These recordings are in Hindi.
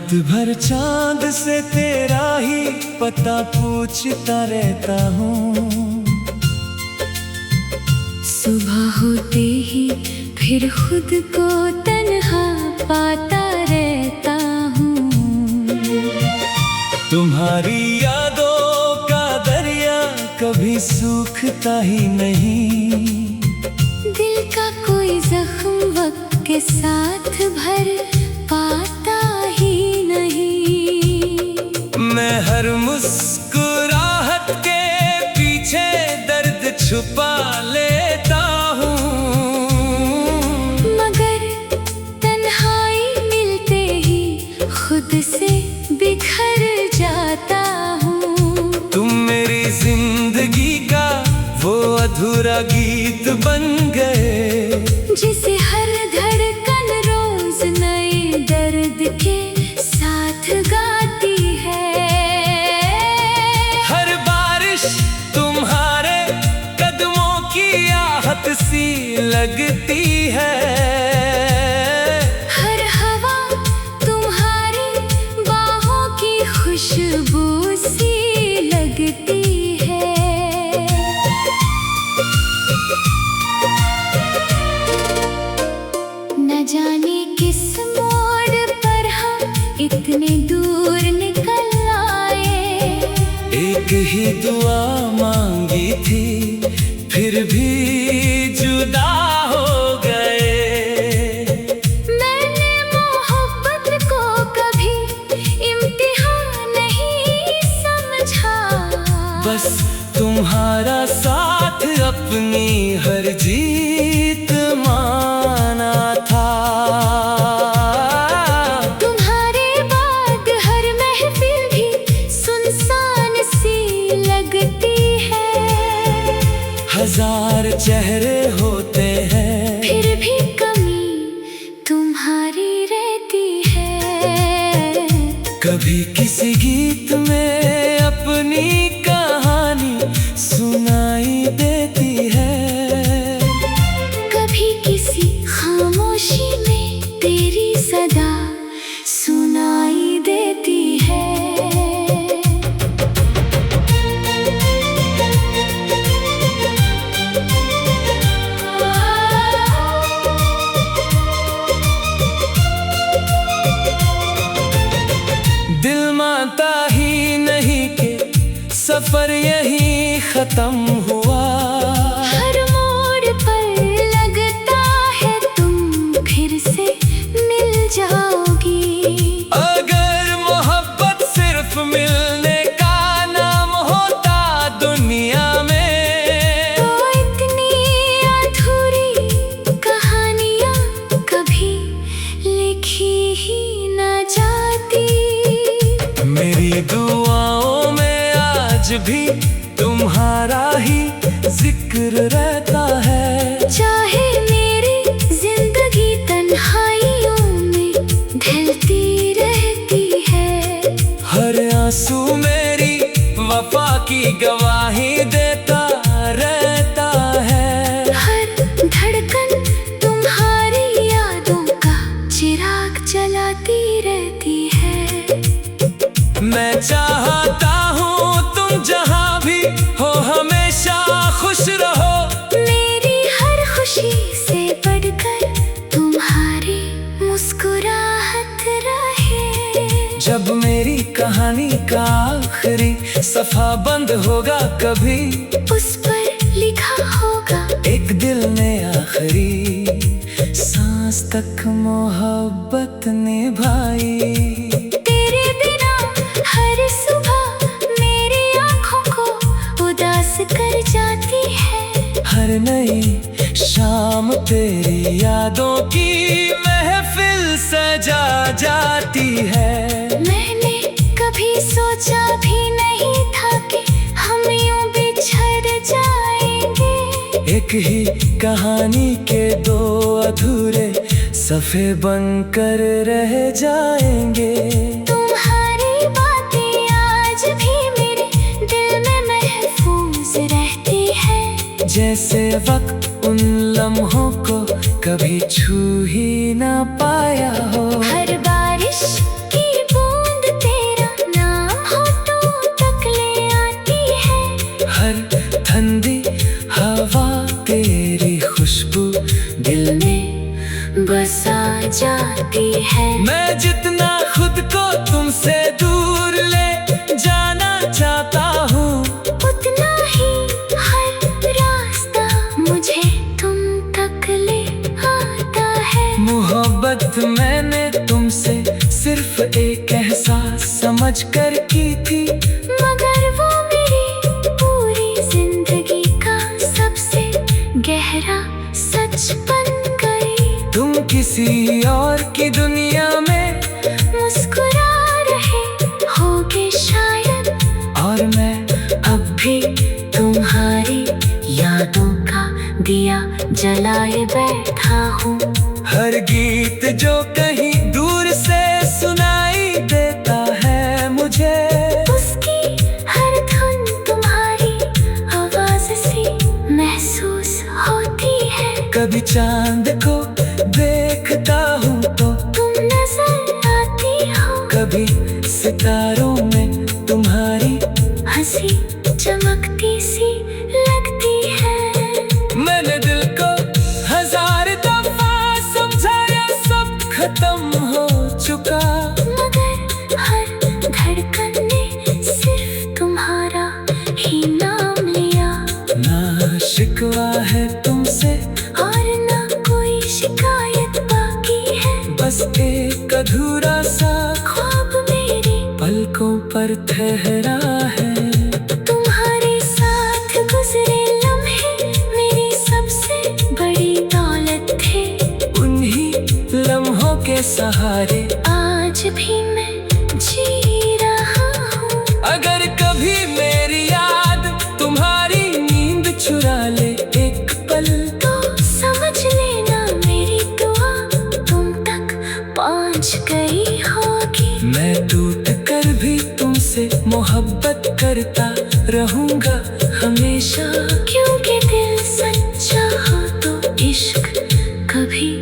रात भर चांद से तेरा ही पता पूछता रहता हूँ। सुबह होते ही फिर खुद को तन्हा पाता रहता हूँ। तुम्हारी यादों का दरिया कभी सूखता ही नहीं। दिल का कोई जख्म वक्त के साथ भर पाता ही नहीं। मैं हर मुस्कुराहट के पीछे दर्द छुपा लेता हूँ, मगर तन्हाई मिलते ही खुद से बिखर जाता हूँ। तुम मेरी जिंदगी का वो अधूरा गीत बन गए, जिसे हर धड़कन रोज नए दर्द के साथ गाती है। हर बारिश तुम्हारे कदमों की आहट सी लगती है। हर हवा तुम्हारी बाहों की खुशबू सी लगती है। न जाने किस मोड़ पर हम इतने दूर निकल आए। एक ही दुआ मांगी थी फिर भी जुदा हो गए। मैंने मोहब्बत को कभी इम्तिहान नहीं समझा, बस तुम्हारा साथ अपनी हर जीत माना था। तुम्हारे बाद हर महफिल भी सुनसान सी लगती है। हजार चेहरे होते हैं फिर भी कमी तुम्हारी रहती है। कभी किसी गीत में अपनी कहानी सुनाई देती है, कभी किसी खामोशी में तेरी सदा सुनाई देती है। दिल मानता ही नहीं कि सफर यहीं खत्म हुआ। हर मोड़ पर लगता है तुम फिर से मिल जाओगी। अगर मोहब्बत सिर्फ मिलने का नाम होता दुनिया में, तो इतनी अधूरी कहानियाँ कभी लिखी ही न जाती। मेरी दुआओं में आज भी तुम्हारा ही जिक्र रहता है। चाहे मेरी जिंदगी तन्हाइयों में ढलती रहती है। हर आंसू मेरी वफा की गवाही देता रहता है। हर धड़कन तुम्हारी यादों का चिराग जलाती रहती है। मैं चाहता हूँ तुम जहाँ भी हो हमेशा खुश रहो। मेरी हर खुशी से बढ़कर तुम्हारी मुस्कुराहट रहे। जब मेरी कहानी का आखिरी सफा बंद होगा, कभी उस पर लिखा होगा एक दिल ने आखिरी सांस तक मोहब्बत निभाई। तेरे बिना हर सुबह मेरी आँखों को उदास कर जाती है। हर नई शाम तेरी यादों की महफिल सजा जाती है। मैंने कभी सोचा भी नहीं था कि हम यूं बिछड़ जाएंगे। एक ही कहानी के दो अधूरे सफ़े बनकर रह जाएंगे। तुम्हारी बातें आज भी मेरे दिल में महफूज रहती है। जैसे वक्त उन लम्हों को कभी छू ही ना पाया हो। हर बारिश की बसा जाती है। मैं जितना खुद को तुमसे दूर ले जाना चाहता हूँ, उतना ही हर रास्ता मुझे तुम तक ले आता है। मोहब्बत मैंने तुमसे सिर्फ एक एहसास समझ कर की थी, मगर वो मेरी पूरी जिंदगी का सबसे गहरा सच बन गई। तुम किसी और की दुनिया में मुस्कुरा रहे होगे शायद, और मैं अब भी तुम्हारी यादों का दिया जलाए बैठा हूँ। हर गीत जो कहीं दूर से सुनाई देता है मुझे, उसकी हर धुन तुम्हारी आवाज सी महसूस होती है। कभी चांद को देखता हूँ तो तुम नजर आती हो, कभी सितारों में तुम्हारी हंसी चमकती सी लगती है। मैंने दिल को हजार दफा समझाया, सब खत्म हो चुका, मगर हर धड़कन ने सिर्फ तुम्हारा ही नाम लिया। ना शिकवा है तुमसे और ना कोई शिकायत बाकी है, बस एक अधूरा सा ख्वाब मेरी पलकों पर ठहरा है। तुम्हारे साथ गुजरे लम्हे मेरी सबसे बड़ी दौलत थे। उन्हीं लम्हों के सहारे आज भी मैं जी रहा हूँ। अगर कभी मेरी याद तुम्हारी नींद चुरा ले एक पल, तो समझ लेना मेरी दुआ तुम तक पहुँच गई होगी। मैं टूट कर भी तुमसे मोहब्बत करता रहूंगा हमेशा, क्योंकि दिल सच्चा हो तो इश्क कभी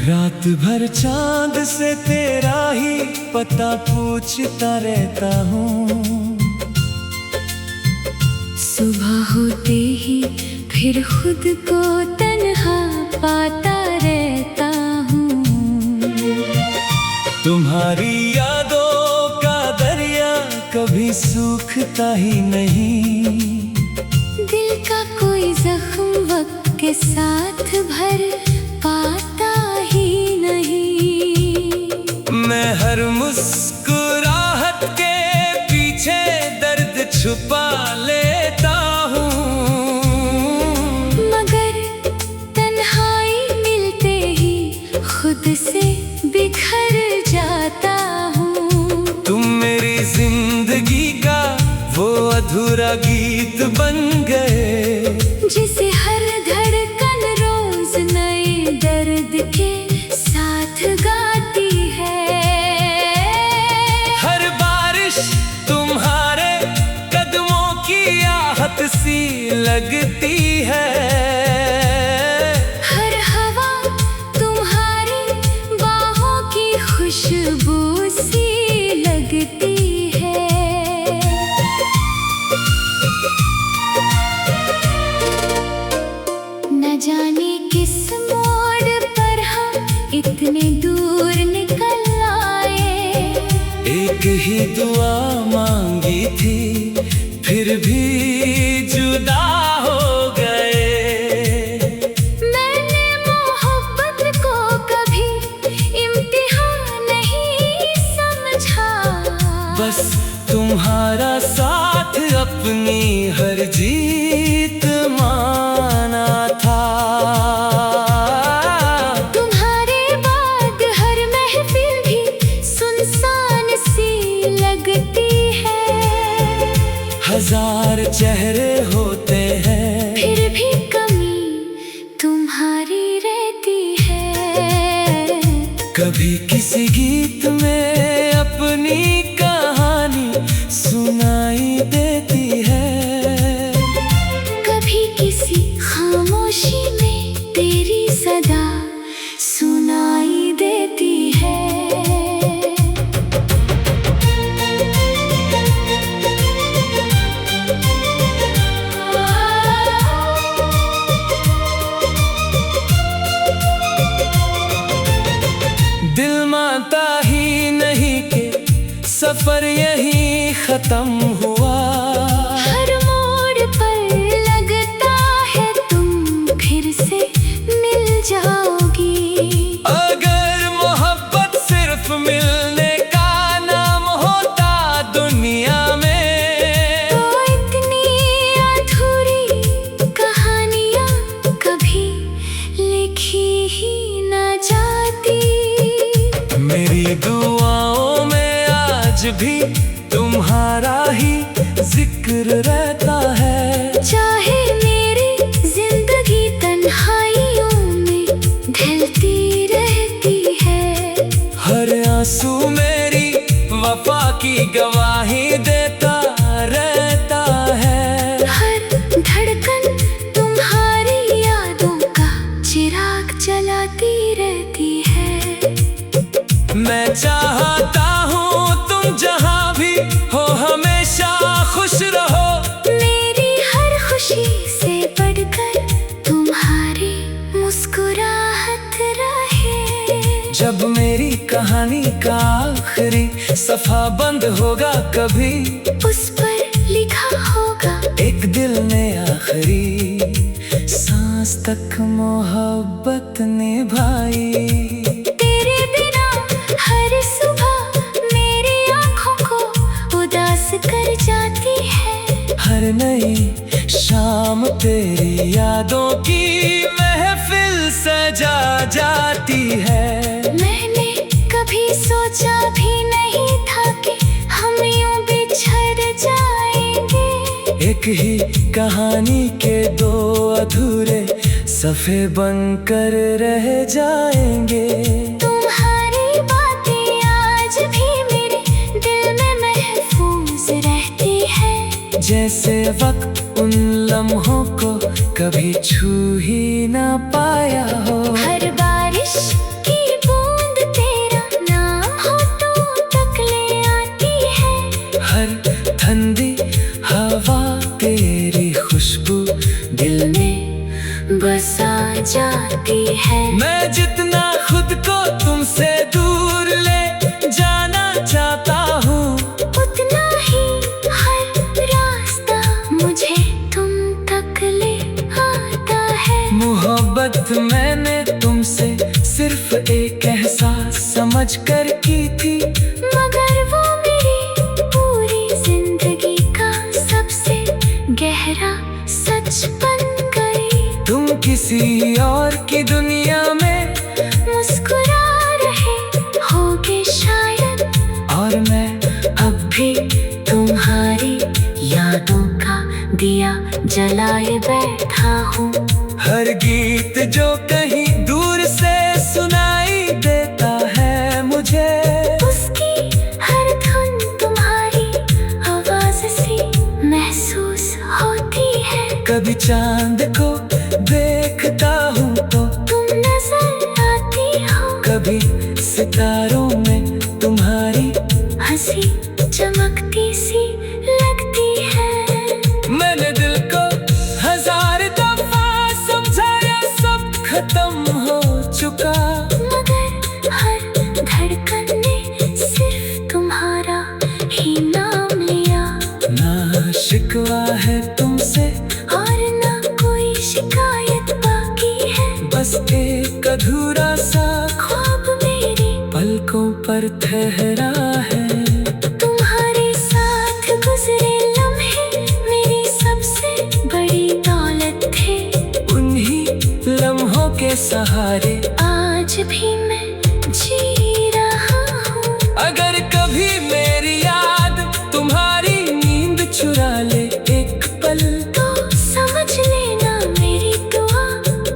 रात भर चांद से तेरा ही पता पूछता रहता हूँ, सुबह होते ही फिर खुद को तन्हा पाता रहता हूँ। तुम्हारी यादों का दरिया कभी सूखता ही नहीं, दिल का कोई जख्म वक्त के साथ भर पाता ही नहीं। मैं हर मुस्कुराहट के पीछे दर्द छुपा लेता हूँ, मगर तन्हाई मिलते ही खुद से बिखर जाता हूँ। तुम मेरी जिंदगी का वो अधूरा गीत बन गए, जिसे हर धड़कन रोज नए दर्द के साथ गाती है। हर बारिश तुम्हारे कदमों की आहट सी लगती है, हर हवा तुम्हारी बाहों की खुशबू सी लगती है। न जाने किस मोड़ पर हम इतने दूर निकल आए, एक ही दुआ मांगी थी फिर भी जुदा हो गए। मैंने मोहब्बत को कभी इम्तिहान नहीं समझा, बस तुम्हारा साथ अपनी हर जीत माना था। तुम्हारे बाद हर महफिल भी सुनसान सी लगती है। हजार चेहरे कभी किसी गीत में अपनी कहानी सुनाई देती है, कभी किसी खामोशी में तेरी सदा सुनाई देती है। दिल मानता ही नहीं कि सफर यही खत्म हुआ। हर मोड़ पर लगता है तुम फिर से मिल जाओगी। अगर मोहब्बत सिर्फ मिलने का नाम होता दुनिया में, तो इतनी अधूरी कहानियाँ कभी लिखी ही न जाती। मेरी दुआओं में आज भी तुम्हारा ही जिक्र रहता है। चाहे मेरी जिंदगी तन्हाइयों में ढलती रहती है, हर आंसू मेरी वफा की गवाही देता रहता है। हर धड़कन तुम्हारी यादों का चिराग जलाती रहती है। मैं चाहता हूँ तुम जहाँ भी हो हमेशा खुश रहो। मेरी हर खुशी से बढ़कर तुम्हारी मुस्कुराहट रहे। जब मेरी कहानी का आखिरी सफा बंद होगा, कभी उस पर लिखा होगा एक दिल ने आखिरी सांस तक मोहब्बत निभाई। तेरे बिना हर सुबह मेरी आँखों को उदास कर जाती है। हर नई शाम तेरी यादों की महफिल सजा जाती है। मैंने कभी सोचा भी नहीं था कि हम यूं बिछड़ जाएंगे। एक ही कहानी के दो अधूरे सफ़े बनकर रह जाएंगे। तुम्हारी बातें आज भी मेरे दिल में महफूज रहती है। जैसे वक्त उन लम्हों को कभी छू ही ना पाया हो। हर बारिश की बूंद तेरा नाम होठों तक ले आती है। हर ठंडी हवा तेरी खुशबू दिल में बसा जाती है। मैं जितना खुद को तुमसे दूर ले जाना चाहता हूँ, उतना ही हर रास्ता मुझे तुम तक ले आता है। मोहब्बत मैंने तुमसे सिर्फ एक एहसास समझ कर की थी, मगर वो मेरी पूरी जिंदगी का सबसे गहरा सच बन गई। तुम किसी और की दुनिया में मुस्कुरा रहे होगे शायद, और मैं अब भी तुम्हारी यादों का दिया जलाए बैठा हूँ। हर गीत जो कहीं दूर से सुनाई देता है मुझे, उसकी हर धुन तुम्हारी आवाज सी महसूस होती है। कभी चांद को देखता हूँ तो तुम नजर आती हो, कभी सितारों में तुम्हारी हंसी चमकती सी लगती है। मैंने दिल को हजार दफा समझाया, सब खत्म हो चुका, मगर हर धड़कन ने सिर्फ तुम्हारा ही नाम लिया। ना शिकवा है तुमसे और ना कोई शिकायत बाकी है, बस एक अधूरा सा ख्वाब मेरी पलकों पर ठहरा है। तुम्हारे साथ गुजरे लम्हे मेरी सबसे बड़ी दौलत थे। उन्हीं लम्हों के सहारे आज भी मैं जी रहा हूँ। अगर कभी मेरी याद तुम्हारी नींद चुरा ले एक पल, तो समझ लेना मेरी दुआ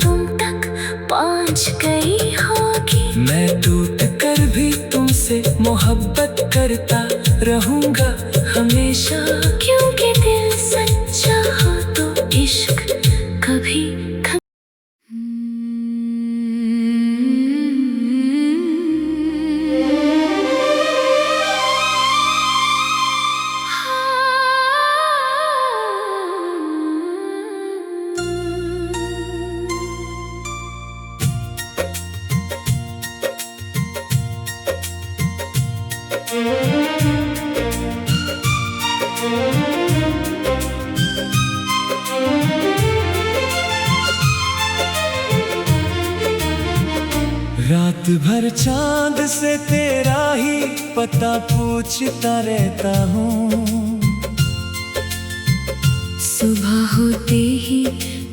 तुम तक पहुँच गई हो। होगी। मैं टूट कर भी तुमसे मोहब्बत करता रहूंगा हमेशा। क्योंकि दिल सच्चा हो तो इश्क कभी रात भर चांद से तेरा ही पता पूछता रहता हूँ। सुबह होते ही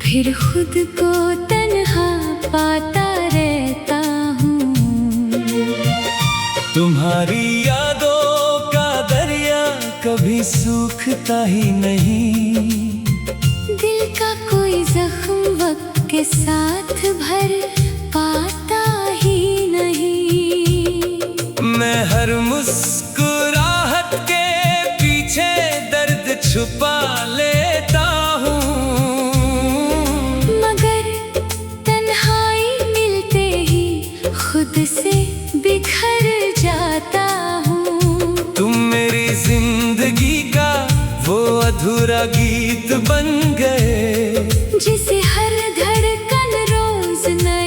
फिर खुद को तन्हा पाता रहता हूँ। तुम्हारी यादों का दरिया कभी सूखता ही नहीं। दिल का कोई जख्म वक्त के साथ भर पाता ही नहीं। मैं हर मुस्कुराहट के पीछे दर्द छुपा लेता हूँ। मगर तन्हाई मिलते ही खुद से बिखर जाता हूँ। तुम मेरी जिंदगी का वो अधूरा गीत बन गए, जिसे हर धड़कन रोज नया